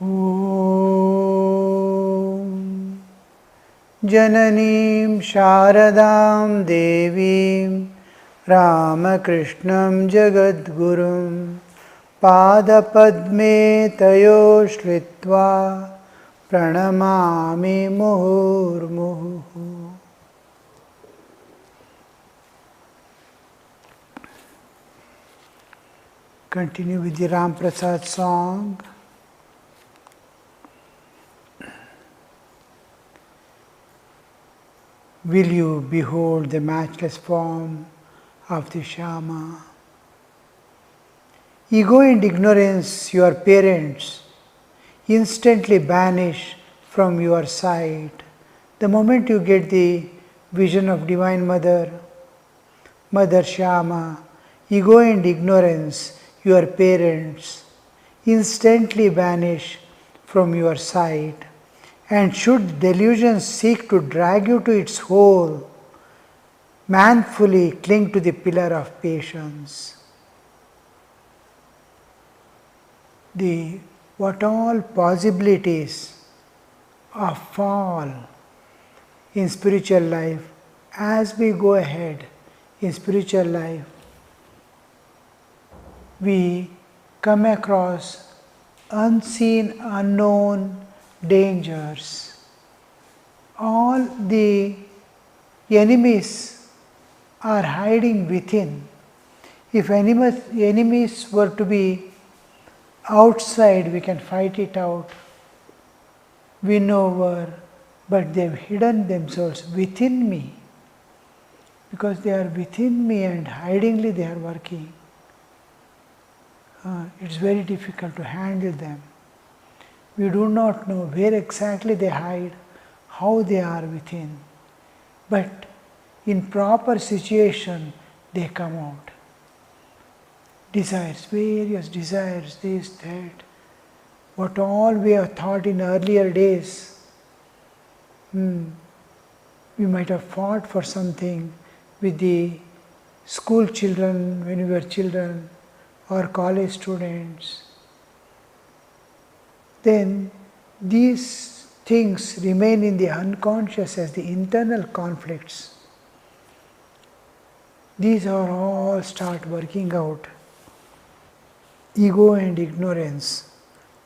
Om Jananim Sharadam Devim Ramakrishnam Jagadgurum Padapadme Tayo Shlitva Pranamami Muhurmuhu. Continue with the Ram Prasad song. Will you behold the matchless form of the Shama? Ego and ignorance, your parents, instantly banish from your sight. The moment you get the vision of Divine Mother, Mother Shama, ego and ignorance, your parents, instantly vanish from your sight. And should delusion seek to drag you to its hole, manfully cling to the pillar of patience. What all possibilities of fall in spiritual life, as we go ahead in spiritual life, we come across unseen, unknown dangers. All the enemies are hiding within. If enemies were to be outside, we can fight it out, win over, but they've hidden themselves within me. Because they are within me and hidingly they are working. It's very difficult to handle them. We do not know where exactly they hide, how they are within. But in proper situation, they come out. Desires, various desires, this, that. What all we have thought in earlier days. We might have fought for something with the school children when we were children, or college students. Then these things remain in the unconscious as the internal conflicts. These are all start working out. Ego and ignorance,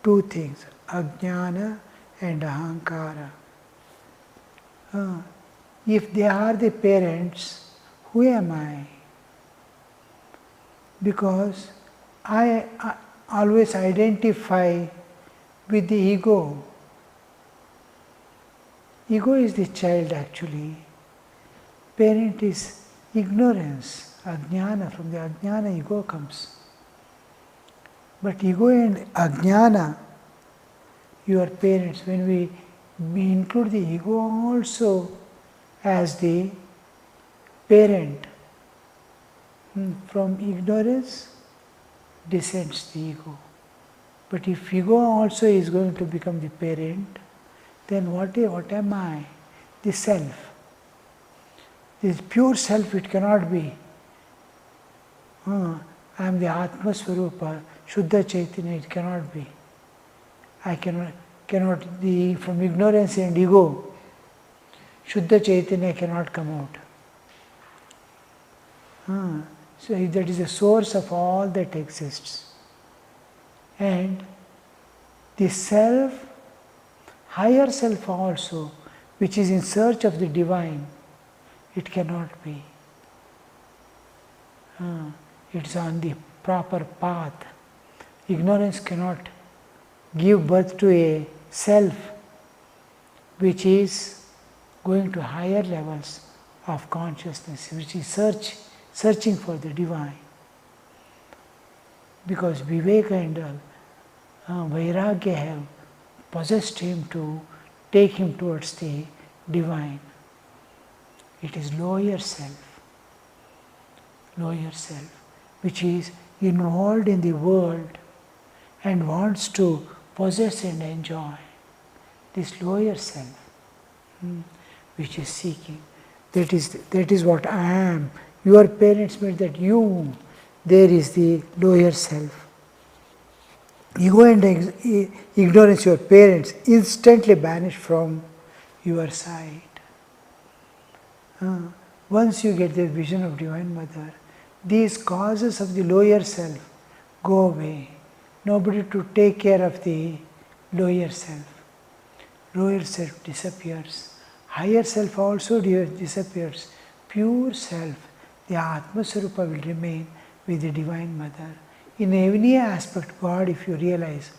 two things, ajnana and ahankara. If they are the parents, who am I? Because I always identify with the ego. Ego is the child actually. Parent is ignorance, ajnana. From the ajnana, ego comes. But ego and ajnana, your parents, when we include the ego also as the parent, from ignorance descends the ego. But if ego also is going to become the parent, then what am I? The self. This pure self, it cannot be. I am the Atma Swarupa, Shuddha Chaitanya, it cannot be. I cannot from ignorance and ego, Shuddha Chaitanya cannot come out. So that is the source of all that exists. And the self, higher self also, which is in search of the divine, it cannot be. It's on the proper path. Ignorance cannot give birth to a self which is going to higher levels of consciousness, which is searching for the divine. Because Viveka and Vairagya have possessed him to take him towards the divine. It is lower self, which is involved in the world and wants to possess and enjoy. This lower self, which is seeking. That is what I am. Your parents made that you. There is the lower self. ego and ignorance, your parents, instantly banish from your sight. Once you get the vision of Divine Mother, these causes of the lower self go away. Nobody to take care of the lower self. Lower self disappears. Higher self also disappears. Pure self, the Atma Swarupa, will remain with the Divine Mother. In any aspect, God, if you realize,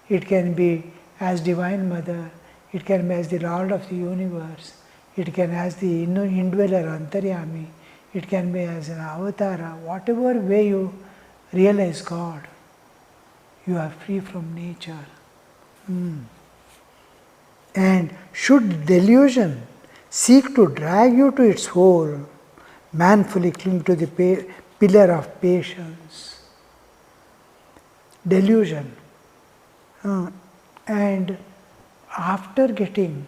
it can be as Divine Mother, it can be as the Lord of the universe, it can as the indweller Antaryami, it can be as an avatara. Whatever way you realize God, you are free from nature. And should delusion seek to drag you to its hole, manfully cling to the pillar of patience. Delusion. And after getting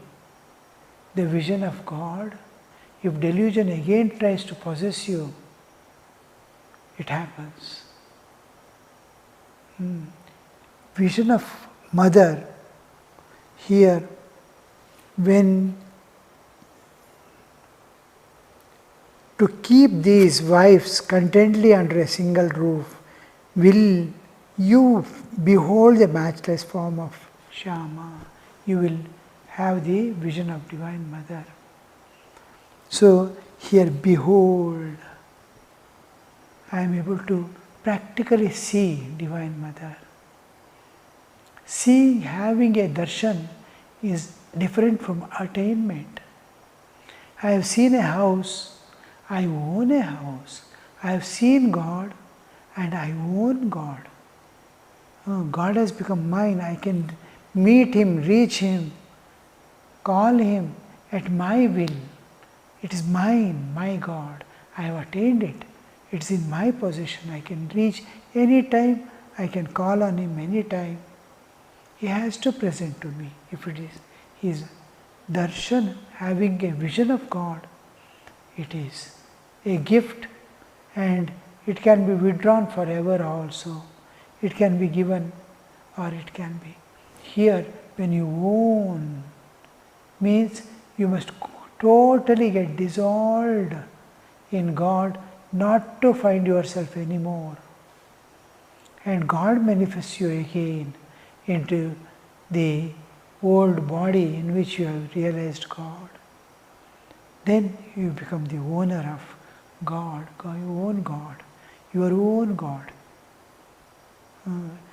the vision of God, if delusion again tries to possess you, it happens. Vision of Mother, here, when to keep these wives contentedly under a single roof, will you behold the matchless form of Shama. You will have the vision of Divine Mother. So here, behold, I am able to practically see Divine Mother. Seeing, having a darshan is different from attainment. I have seen a house, I own a house. I have seen God and I own God. God has become mine. I can meet Him, reach Him, call Him at my will. It is mine, my God. I have attained it. It's in my possession. I can reach any time. I can call on Him any time. He has to present to me. If it is His darshan, having a vision of God, it is a gift and it can be withdrawn forever also. It can be given or it can be. Here, when you own, means you must totally get dissolved in God, not to find yourself anymore. And God manifests you again into the old body in which you have realized God. Then you become the owner of God, your own God, your own God.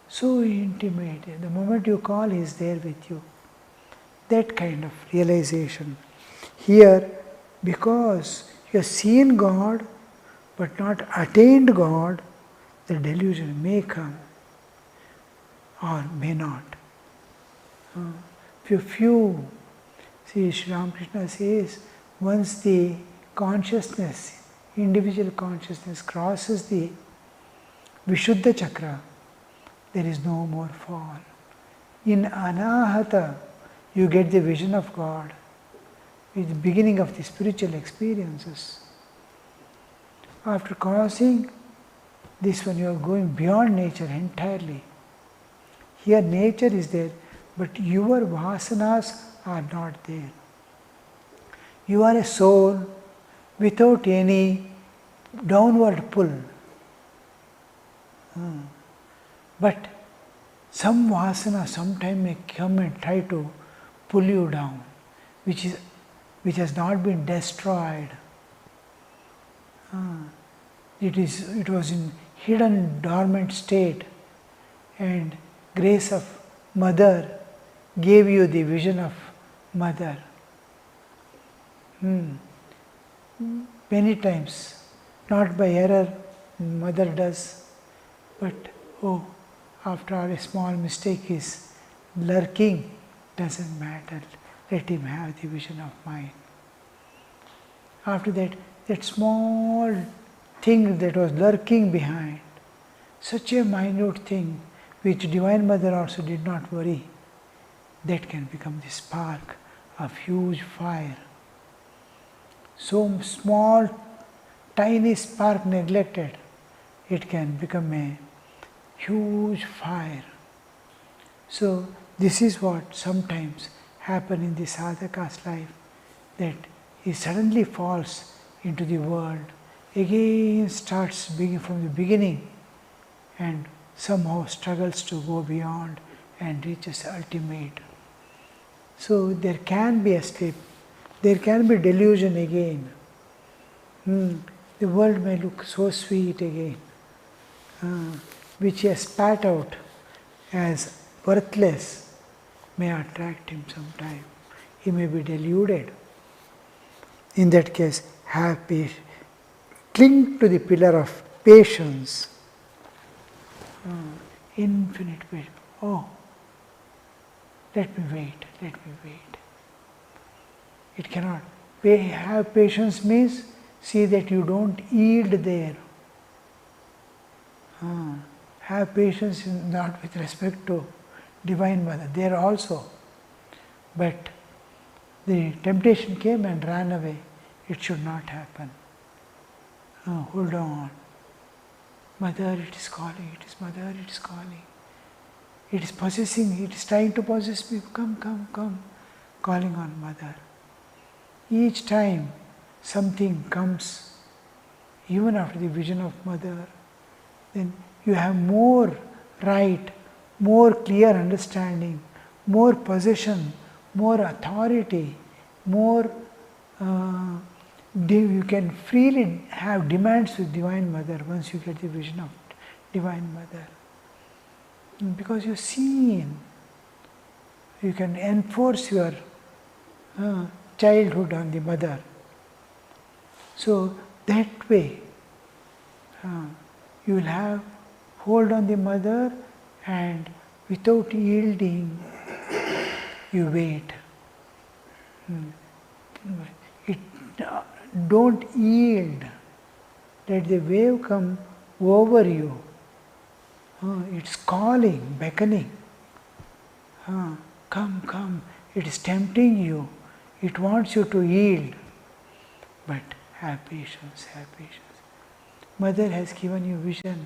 So intimate. The moment you call, He is there with you. That kind of realization. Here, because you have seen God but not attained God, the delusion may come or may not. Few, see, Sri Ramakrishna says, once the consciousness, individual consciousness crosses the Vishuddha chakra, there is no more fall. In Anahata, you get the vision of God with the beginning of the spiritual experiences. After crossing this one, you are going beyond nature entirely. Here nature is there, but your vasanas are not there. You are a soul without any downward pull. But some vasana sometime may come and try to pull you down, which has not been destroyed. It was in hidden dormant state, and grace of Mother gave you the vision of Mother. Many times, not by error, Mother does, but after all, a small mistake is lurking, doesn't matter, let him have the vision of mine. After that, that small thing that was lurking behind, such a minute thing which Divine Mother also did not worry, that can become the spark of huge fire. So small, tiny spark neglected, it can become a huge fire. So this is what sometimes happens in the sadhaka's life, that he suddenly falls into the world, again starts from the beginning, and somehow struggles to go beyond and reaches ultimate. So there can be a slip, there can be delusion again. The world may look so sweet again, which he has spat out as worthless, may attract him sometime. He may be deluded. In that case, have patience. Cling to the pillar of patience. Infinite patience. Oh, let me wait, let me wait. It cannot. Have patience means see that you don't yield there. Have patience not with respect to Divine Mother, there also. But the temptation came and ran away. It should not happen. Hold on. Mother, it is calling, it is Mother, it is calling. It is possessing, it is trying to possess me. Come, come, come. Calling on Mother. Each time something comes, even after the vision of Mother, then you have more right, more clear understanding, more possession, more authority, more you can freely have demands with Divine Mother once you get the vision of Divine Mother. Because you've seen, you can enforce your childhood on the Mother. So that way you will have hold on the Mother, and without yielding you wait. Don't yield. Let the wave come over you. It's calling, beckoning. Come, come. It is tempting you. It wants you to yield. But have patience, have patience. Mother has given you vision.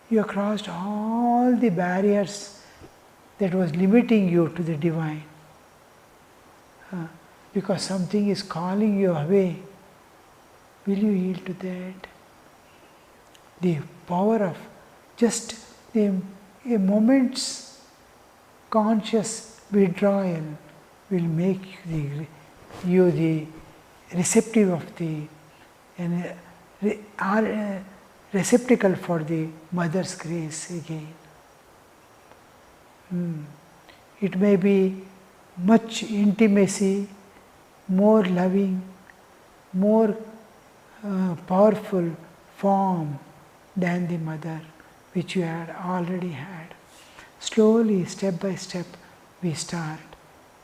You have crossed all the barriers that was limiting you to the Divine. Because something is calling you away. Will you yield to that? The power of just a moment's conscious withdrawal will make you the receptive of the receptacle for the Mother's grace again. It may be much intimacy, more loving, more powerful form than the Mother which you had already had. Slowly, step by step, we start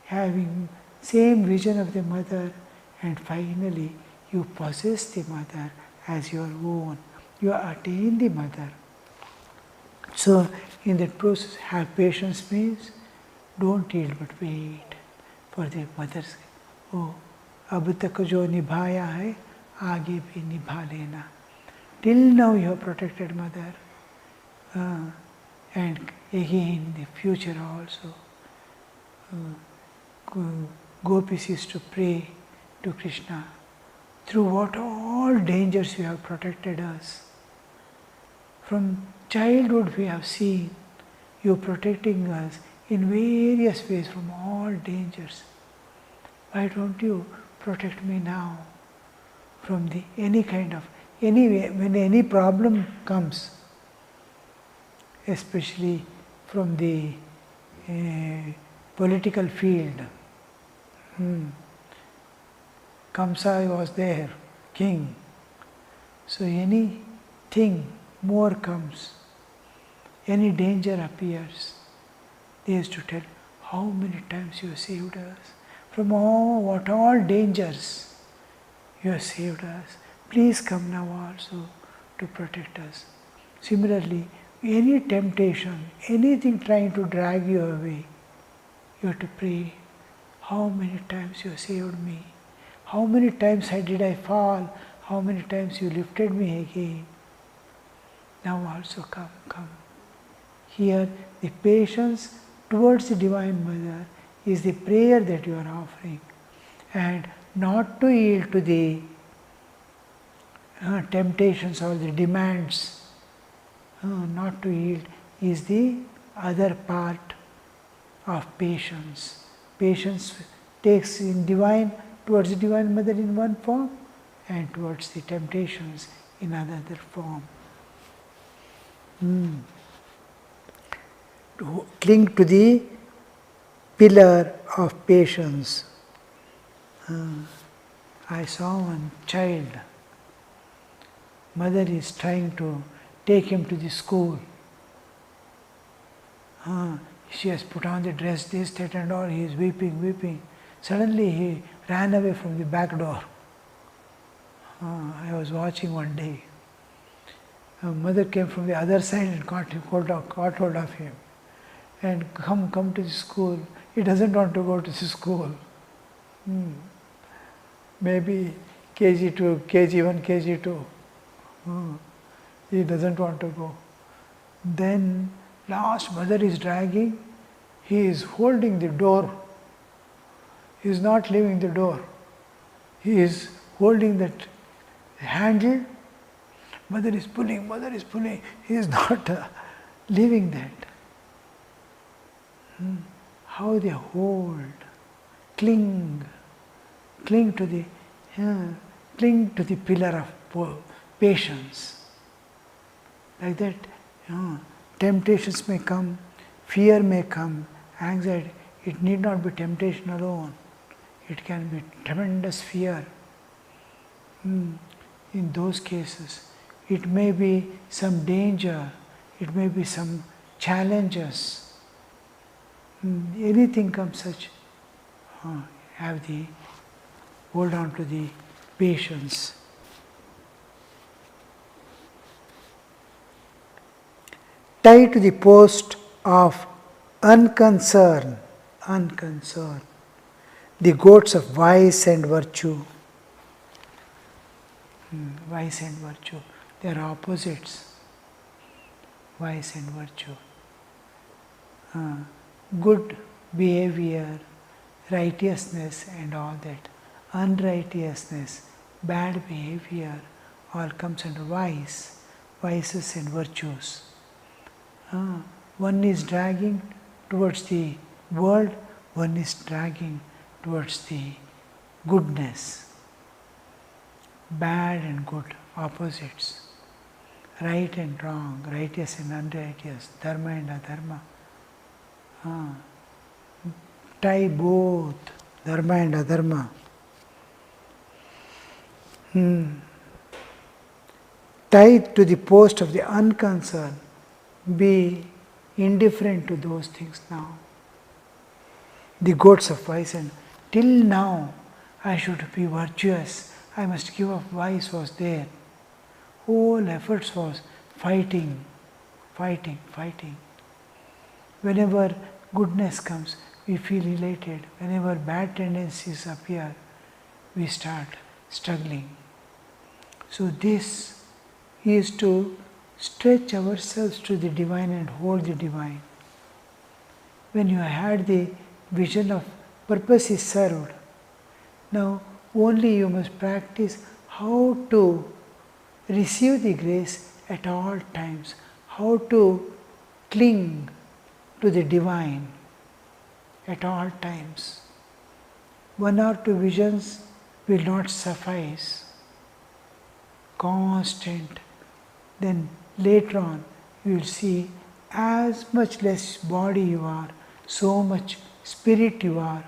having same vision of the Mother, and finally you possess the Mother as your own. You attain the Mother. So in that process, have patience means don't yield but wait for the Mother's. Oh, अब तक जो निभाया है आगे भी निभा लेना. Till now you have protected Mother, and again in the future also. Gopis used to pray to Krishna, through what all dangers you have protected us. From childhood we have seen you protecting us in various ways from all dangers. Why don't you protect me now from any kind of, when any problem comes, especially from the political field. Kamsa was there, king. So anything more comes, any danger appears, they used to tell, how many times you have saved us? From what all dangers you have saved us. Please come now also to protect us. Similarly, any temptation, anything trying to drag you away, you have to pray, how many times you have saved me? How many times did I fall? How many times you lifted me again? Now also come, come. Here the patience towards the Divine Mother is the prayer that you are offering, and not to yield to the temptations or the demands, not to yield is the other part of patience. Patience takes in divine, towards the Divine Mother in one form, and towards the temptations in another form. To cling to the pillar of patience. I saw one child, mother is trying to take him to the school. She has put on the dress, this, that and all, he is weeping. Suddenly he ran away from the back door. I was watching one day. Mother came from the other side and caught hold of him. And come to the school. He doesn't want to go to the school. Maybe KG2, KG1, KG2. He doesn't want to go. Then last mother is dragging. He is holding the door. He is not leaving the door. He is holding that handle. Mother is pulling. He is not leaving that. How they hold, cling to the pillar of patience. Like that, temptations may come, fear may come, anxiety. It need not be temptation alone. It can be tremendous fear. In those cases, it may be some danger, it may be some challenges. Anything comes such, hold on to the patience. Tie to the post of unconcern, the goats of vice and virtue. Vice and virtue, they are opposites. Vice and virtue. Good behavior, righteousness and all that. Unrighteousness, bad behavior, all comes under vice, vices and virtues. One is dragging towards the world, one is dragging towards the goodness. Bad and good, opposites. Right and wrong, righteous and unrighteous, dharma and adharma. Tie both, dharma and adharma. Tie to the post of the unconcern. Be indifferent to those things now. The goats of vice, and till now I should be virtuous, I must give up vice was there. Whole efforts was fighting. Whenever goodness comes, we feel elated. Whenever bad tendencies appear, we start struggling. So this is to stretch ourselves to the divine and hold the divine. When you had the vision of purpose is served, now only you must practice how to receive the grace at all times, how to cling to the divine at all times. One or two visions will not suffice. Constant. Then later on you will see as much less body you are, so much spirit you are.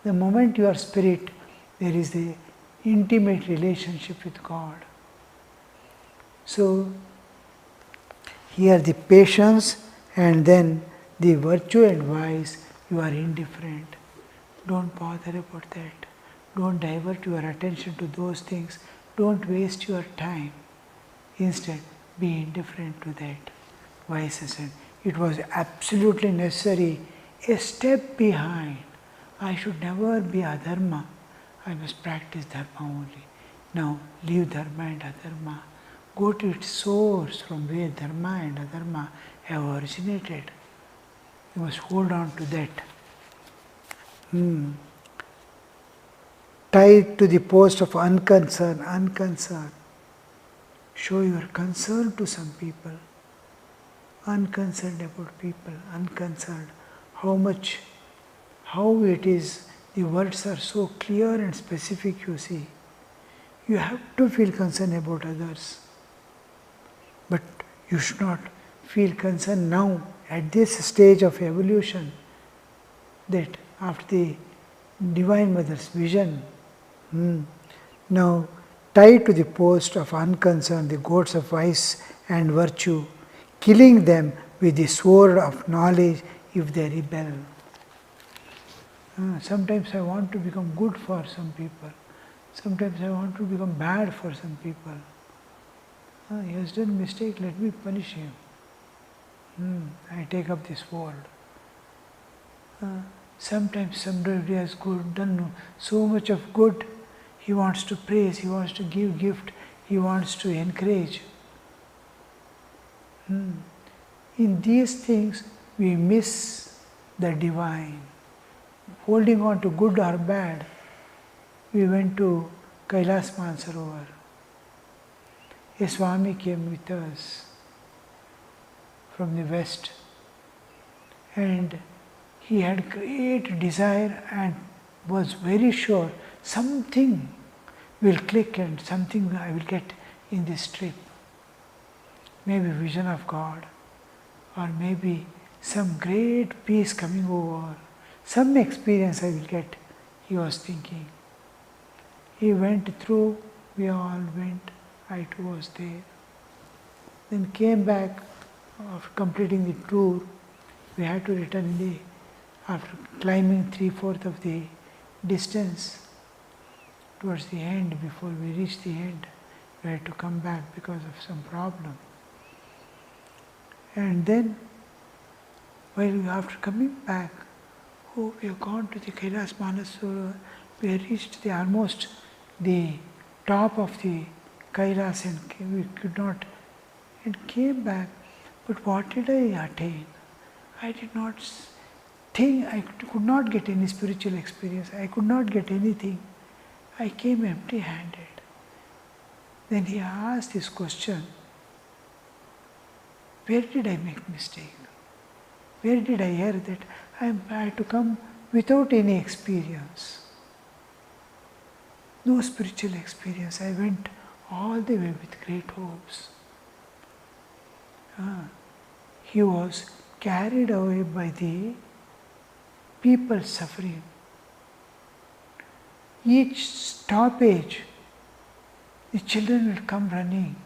The moment you are spirit, there is the intimate relationship with God. So here the patience and then the virtue and vice, you are indifferent. Don't bother about that. Don't divert your attention to those things. Don't waste your time. Instead, be indifferent to that. Vices. And it was absolutely necessary, a step behind. I should never be adharma. I must practice dharma only. Now, leave dharma and adharma. Go to its source from where dharma and adharma have originated. You must hold on to that. Tied to the post of unconcern. Show your concern to some people. Unconcerned about people, unconcerned. How it is, the words are so clear and specific, you see. You have to feel concern about others. But you should not feel concern now, at this stage of evolution, that after the Divine Mother's vision, now tied to the post of unconcern, the goats of vice and virtue, killing them with the sword of knowledge if they rebel. Sometimes I want to become good for some people. Sometimes I want to become bad for some people. He has done mistake, let me punish him. I take up the sword. Sometimes somebody has done so much of good, he wants to praise, he wants to give gift, he wants to encourage. In these things we miss the divine. Holding on to good or bad, we went to Kailas Mansarovar. A Swami came with us from the west, and he had great desire and was very sure something will click and something I will get in this trip. Maybe vision of God, or maybe some great peace coming over, some experience I will get, he was thinking. He went through, we all went, I too was there. Then came back after completing the tour. We had to return after climbing 3/4 of the distance. Towards the end, before we reached the end, we had to come back because of some problem. And then, after coming back, we have gone to the Kailas Manasura, we had reached almost the top of the Kailas and we could not, and came back. But what did I attain? I did not think, I could not get any spiritual experience, I could not get anything. I came empty-handed. Then he asked this question, where did I make mistake? Where did I err that I had to come without any experience? No spiritual experience. I went all the way with great hopes. He was carried away by the people suffering. Each stoppage, the children will come running.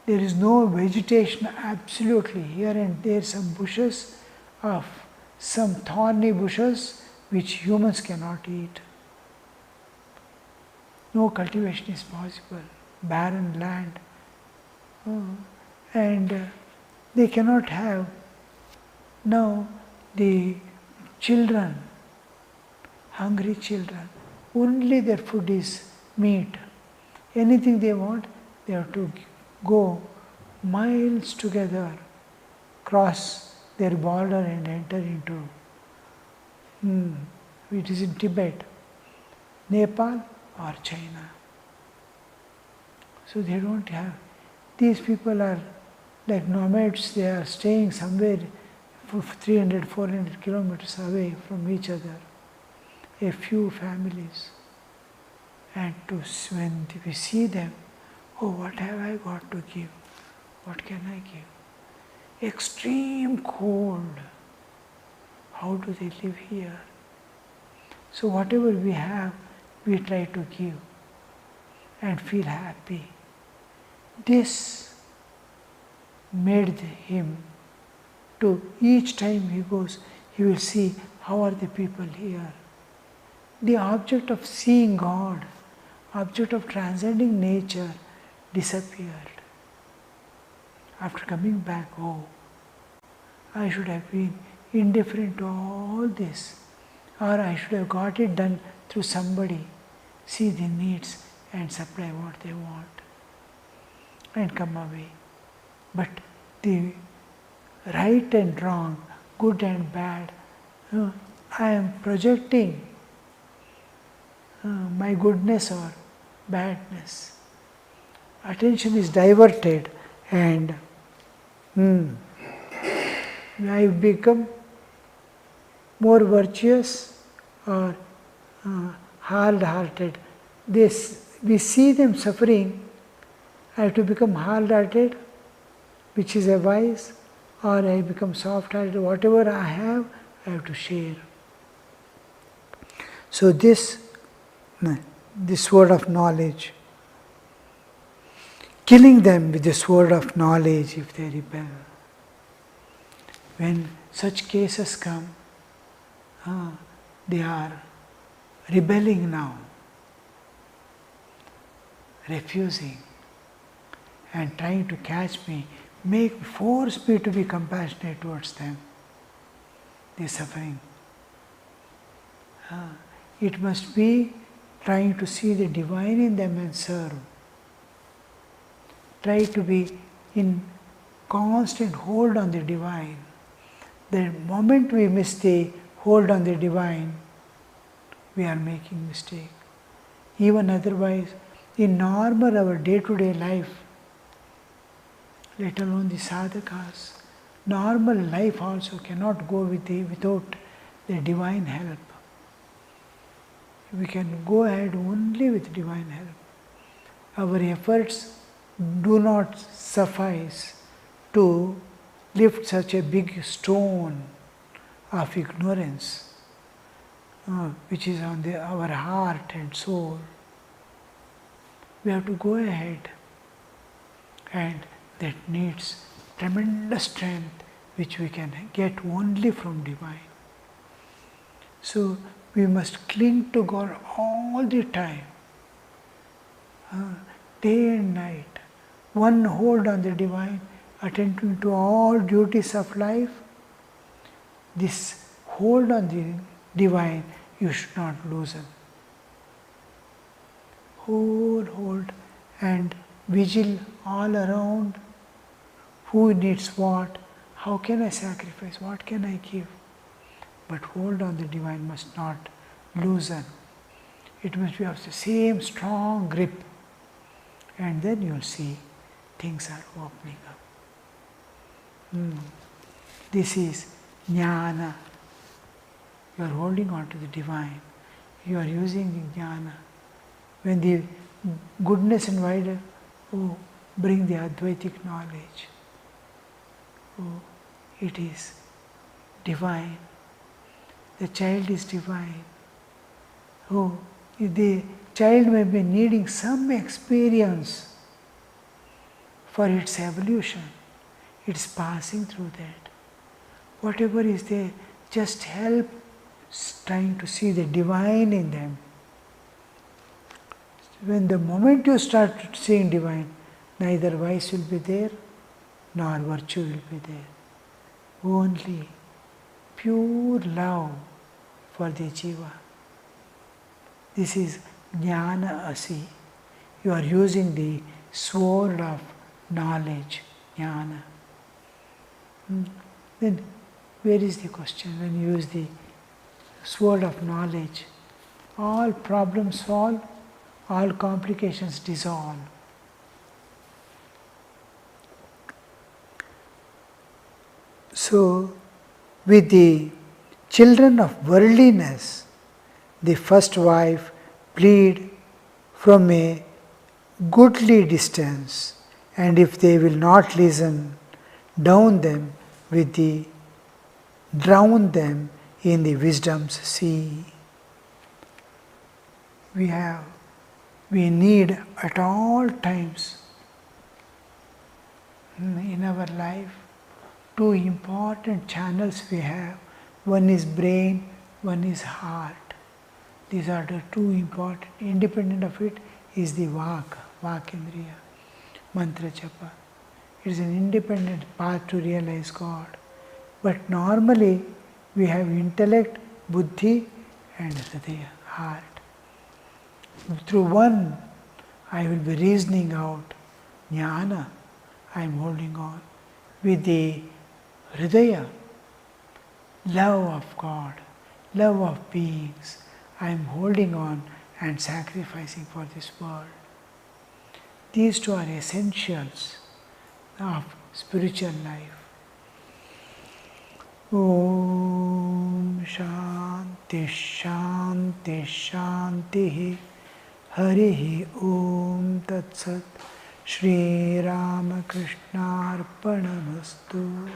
There is no vegetation absolutely. Here and there some bushes of some thorny bushes which humans cannot eat. No cultivation is possible, barren land. And they cannot have. Now the children, hungry children, only their food is meat. Anything they want, they have to go miles together, cross their border and enter into, it is in Tibet, Nepal or China. So they don't have, these people are like nomads, they are staying somewhere for 300, 400 kilometers away from each other, a few families. And when we see them, oh, what have I got to give? What can I give? Extreme cold. How do they live here? So whatever we have, we try to give and feel happy. This made him to, each time he goes, he will see how are the people here. The object of seeing God, object of transcending nature disappeared. After coming back, oh, I should have been indifferent to all this, or I should have got it done through somebody, see the needs and supply what they want and come away. But the right and wrong good and bad. I am projecting my goodness or badness. Attention is diverted and I become more virtuous or hard-hearted. We see them suffering. I have to become hard-hearted, which is a vice, or I become soft-hearted. Whatever I have to share. So this word of knowledge, killing them with this word of knowledge if they rebel. When such cases come, they are rebelling now, refusing and trying to catch me, force me to be compassionate towards them. They are suffering. It must be trying to see the divine in them and serve. Try to be in constant hold on the divine. The moment we miss the hold on the divine, we are making mistake. Even otherwise, in normal our day-to-day life, let alone the sadhakas, normal life also cannot go without the divine help. We can go ahead only with divine help. Our efforts do not suffice to lift such a big stone of ignorance which is on our heart and soul. We have to go ahead, and that needs tremendous strength which we can get only from divine. So we must cling to God all the time, day and night, one hold on the divine, attending to all duties of life. This hold on the divine you should not loosen. Hold and vigil all around. Who needs what? How can I sacrifice? What can I give? But hold on the divine must not loosen. It must be of the same strong grip. And then you'll see things are opening up. This is jnana. You are holding on to the divine. You are using the jnana. When the goodness and wider, bring the Advaitic knowledge. It is divine. The child is divine. The child may be needing some experience for its evolution. It's passing through that. Whatever is there, just help trying to see the divine in them. When the moment you start seeing divine, neither vice will be there, nor virtue will be there. Only pure love for the jiva. This is jnana asi. You are using the sword of knowledge, jnana. Then where is the question? When you use the sword of knowledge, all problems solve, all complications dissolve. So, with the children of worldliness, the first wife plead from a goodly distance, and if they will not listen, drown them in the wisdom's sea. We need at all times in our life two important channels we have. One is brain, one is heart. These are the two important. Independent of it is the vakindriya, mantra japa. It is an independent path to realize God. But normally we have intellect, buddhi and hridaya, heart. Through one I will be reasoning out jnana, I am holding on. With the hridaya, love of God, love of beings. I am holding on and sacrificing for this world. These two are essentials of spiritual life. Om Shanti Shanti Shanti Harihi Om Tat Sat Shri Ramakrishna Arpanamastu.